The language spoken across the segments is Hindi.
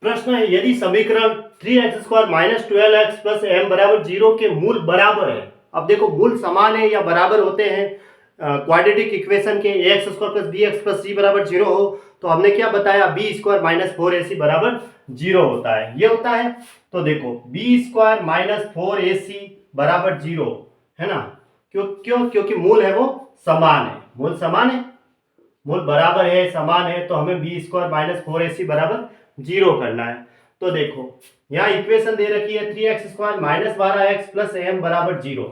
प्रश्न है, यदि समीकरण 3x² minus 12x plus m बराबर 0 के मूल बराबर है। अब देखो मूल समान है या बराबर होते हैं क्वाड्रेटिक इक्वेशन के ax² plus bx plus c बराबर 0 हो, तो हमने क्या बताया b² माइनस 4ac बराबर 0 होता है, ये होता है। तो देखो b² माइनस 4ac बराबर 0 है ना, क्योंकि मूल है वो समान है, मूल समान है, मूल बराबर है, समान है, तो हमें b² माइनस 4ac बराबर 0 करना है। तो देखो यहाँ इक्वेशन दे रखी है 3x² minus 12x plus m बराबर 0।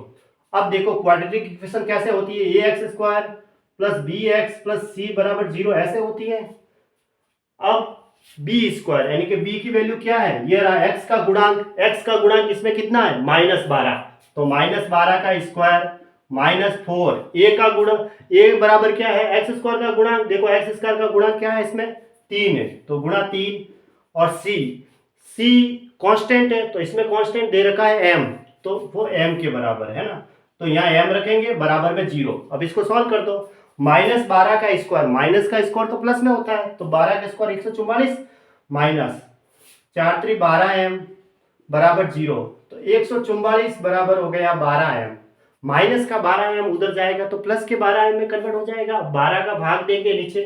अब देखो क्वाड्रेटिक इक्वेशन कैसे होती है, ax² plus bx plus c बराबर 0 ऐसे होती है। अब b² यानी कि b की वैल्यू क्या है, ये रहा x का गुणांक इसमें कितना है -12, तो -12 का स्क्वायर माइनस 4, a का गुणा, a बराबर क्या है x² का गुणांक, देखो x² का गुणांक क्या है इसमें 3 है, तो गुणा 3, और c कांस्टेंट है, तो इसमें कांस्टेंट दे रखा है m, तो वो m के बराबर है ना, तो यहाँ m रखेंगे बराबर में 0। अब इसको सॉल्व कर दो, -12 का स्क्वायर, माइनस का स्क्वायर तो प्लस में होता है, तो 12 का स्क्वायर 144 माइनस 4 3 12m बराबर 0, तो 144 बराबर हो गया 12m, माइनस का 12m उधर जाएगा तो प्लस के 12m में कन्वर्ट हो जाएगा, 12 का भाग देंगे नीचे,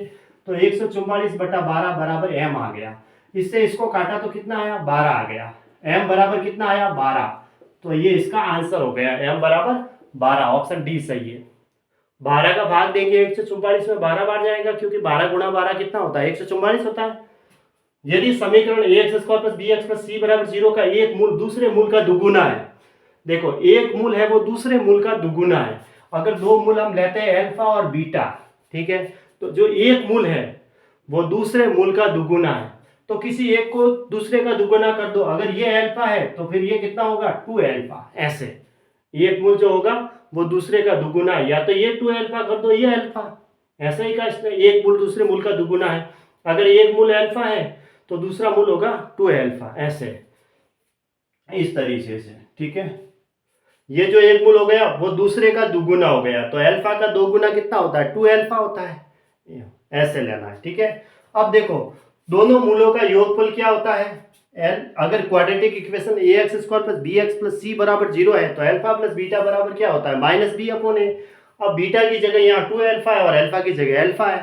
तो 144 बटा 12 बराबर m आ गया। इससे इसको काटा तो कितना आया 12 आ गया, m बराबर कितना आया 12, तो ये इसका आंसर हो गया, m बराबर 12, ऑप्शन डी सही है। 12 का भाग देंगे 144 में, 12 बार जाएगा, क्योंकि 12 गुणा 12 कितना होता है 144 होता है। यदि समीकरण ax² plus bx plus c बराबर 0 का एक मूल दूसरे मूल का दुगुना है, देखो एक मूल है वो दूसरे मूल का दुगुना है, अगर दो मूल हम लेते हैं अल्फा और बीटा, ठीक है, तो जो एक मूल है वो दूसरे मूल का दुगुना है, तो किसी एक को दूसरे का दुगुना कर दो, अगर ये अल्फा है तो फिर ये कितना होगा 2 अल्फा, ऐसे एक मूल जो होगा वो दूसरे का दुगुना है, या तो ये 2 अल्फा कर दो ये अल्फा, ऐसे ही का इसमें एक मूल दूसरे मूल का दुगुना है, अगर एक मूल अल्फा है तो दूसरा मूल होगा 2 अल्फा, ऐसे इस तरीके से, ठीक है। ये जो एक मूल हो गया वो दूसरे का दुगुना हो गया, तो अल्फा का दोगुना कितना होता है 2 अल्फा होता है, ऐसे लेना है, ठीक है। अब देखो दोनों मूलों का योगफल क्या होता है, अगर quadratic equation ax² plus bx plus c बराबर 0 है, तो अल्फा प्लस बीटा बराबर क्या होता है -b/a। अब बीटा की जगह यहाँ 2 अल्फा है और अल्फा की जगह अल्फा है,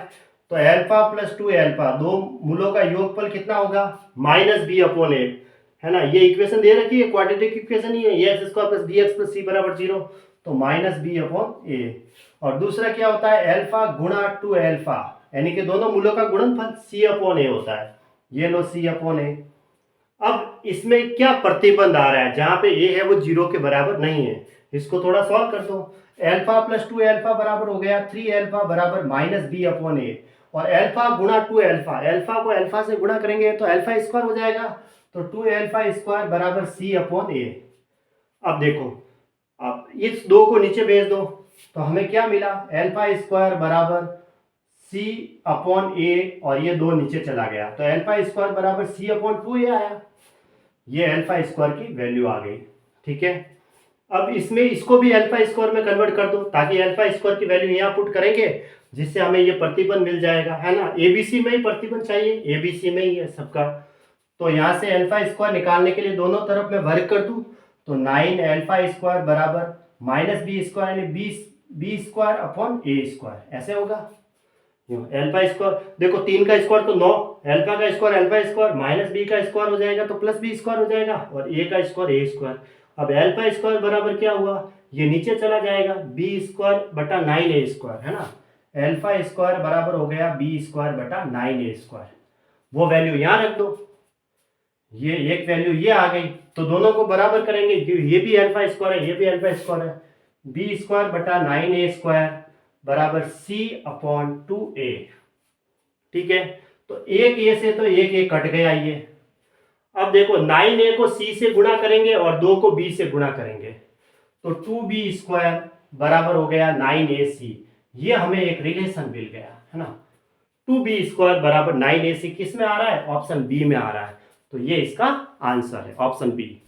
तो अल्फा प्लस 2 अल्फा, दो मूलों का योगफल कितना होगा -b/a, है ना। ये इक्वेशन दे रखी है, क्वाड्रेटिक इक्वेशन ही है, ax² plus bx plus c बराबर 0, तो -b/a। और दूसरा क्या होता है अल्फा गुणा 2 अल्फा, यानी कि दोनों मूलों का गुणनफल c/a होता है, ये लो c/a। अब इसमें क्या प्रतिबंध आ रहा है, जहां पे a है वो 0 के बराबर नहीं है, इसको थोड़ा सॉल्व कर दो। अल्फा प्लस 2 अल्फा बराबर हो गया 3 अल्फा बराबर -b/a, और अल्फा गुणा 2 अल्फा, अल्फा को अल्फा से गुणा करेंगे तो अल्फा स्क्वायर हो जाएगा, तो 2 अल्फा स्क्वायर बराबर c/a। अब देखो अब इस दो को नीचे भेज दो, तो हमें क्या मिला अल्फा स्क्वायर बराबर c/a, और ये दो नीचे चला गया, तो अल्फा स्क्वायर बराबर c/2a आया, ये अल्फा स्क्वायर की वैल्यू आ गई, ठीक है। अब इसमें इसको भी अल्फा स्क्वायर में कन्वर्ट कर दो, ताकि अल्फा स्क्वायर की वैल्यू यहाँ पुट करेंगे, जिससे हमें ये प्रतिबंध मिल जाएगा, है ना। एबीसी में ही प्रतिबंध चाहिए, एबीसी में ही है सबका, तो यहाँ से अल्फा स्क्वायर निकालने के लिए दोनों तरफ में वर्ग कर दूं, तो 9 अल्फा स्क्वायर बराबर -b² यानी b²/a², ऐसे होगा। अल्फा स्क्वायर देखो 3 का स्क्वायर तो 9, अल्फा का स्क्वायर अल्फा स्क्वायर, -b का स्क्वायर हो जाएगा तो +b² हो जाएगा, और a का स्क्वायर a²। अब अल्फा स्क्वायर बराबर क्या हुआ, ये नीचे चला जाएगा b²/9a², है ना। अल्फा स्क्वायर बराबर हो गया b²/9a², वो वैल्यू यहाँ रख दो, ये एक वैल्यू ये आ गई, तो दोनों को बराबर करेंगे, ये भी अल्फा स्क्वायर है ये भी अल्फा स्क्वायर है, b²/9a² बराबर c/2a, ठीक है। तो एक a से तो एक a कट गया ये। अब देखो 9a को c से गुणा करेंगे और 2 को b से गुणा करेंगे, तो 2b² बराबर हो गया 9ac, ये हमें एक रिलेशन मिल गया, है ना। 2b² बराबर 9ac किस में आ रहा है, ऑप्शन बी में आ रहा है, तो ये इसका आंसर है, ऑप्शन बी।